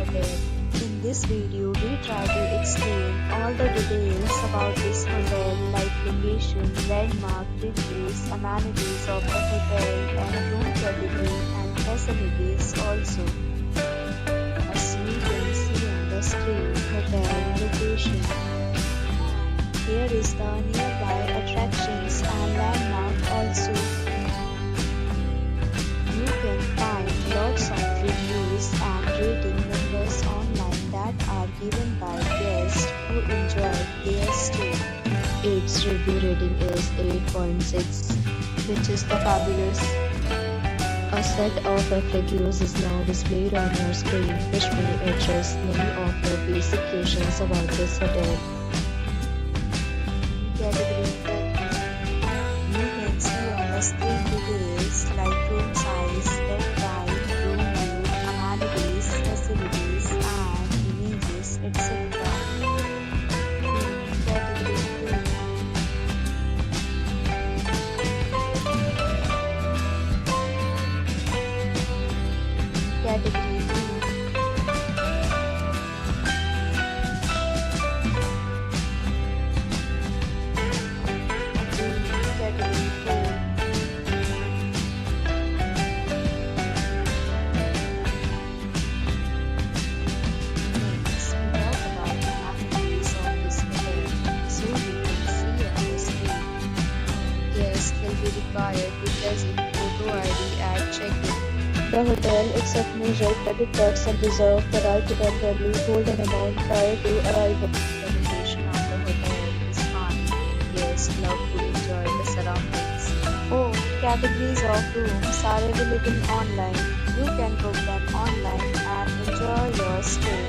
hotel. In this video, we try to explain all the details about this hotel like location, landmark, reviews, amenities of the hotel and room category and facilities also. As we can see on the screen, hotel location. Here is the nearby attractions and landmark also. You can find lots of reviews and rating numbers online that are given by guests who enjoyed their stay. Its review rating is 8.6, which is the fabulous. A set of FAQs is now displayed on your screen, which may address many of the basic questions about this hotel. Category. You can see on the screen details like room size, bed type, room view, amenities, facilities, and images, etc. Category 2. Category 2. Required to present photo ID at check-in. The hotel accepts major credit cards and reserves the right to temporarily hold an amount prior to arrival. The location of the hotel is fine. Guests love to enjoy the surroundings. Oh, categories of rooms are available online. You can book them online and enjoy your stay.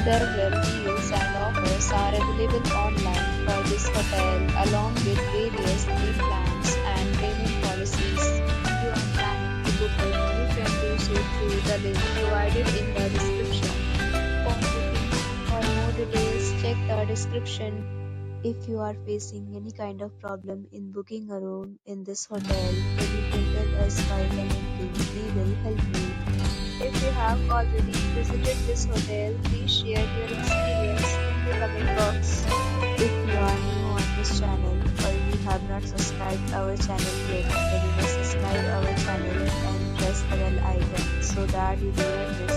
Several deals and offers are available online for this hotel along with various day plans and payment policies. If you are planning to book it, you can do so through the link provided in the description. For booking or more details, check the description. If you are facing any kind of problem in booking a room in this hotel, then you can tell us by commenting. We will help you. If you have already visited this hotel, please share your experience in the comment box. If you are new on this channel or you have not subscribed our channel yet, then you must subscribe our channel and press the bell icon so that you don't miss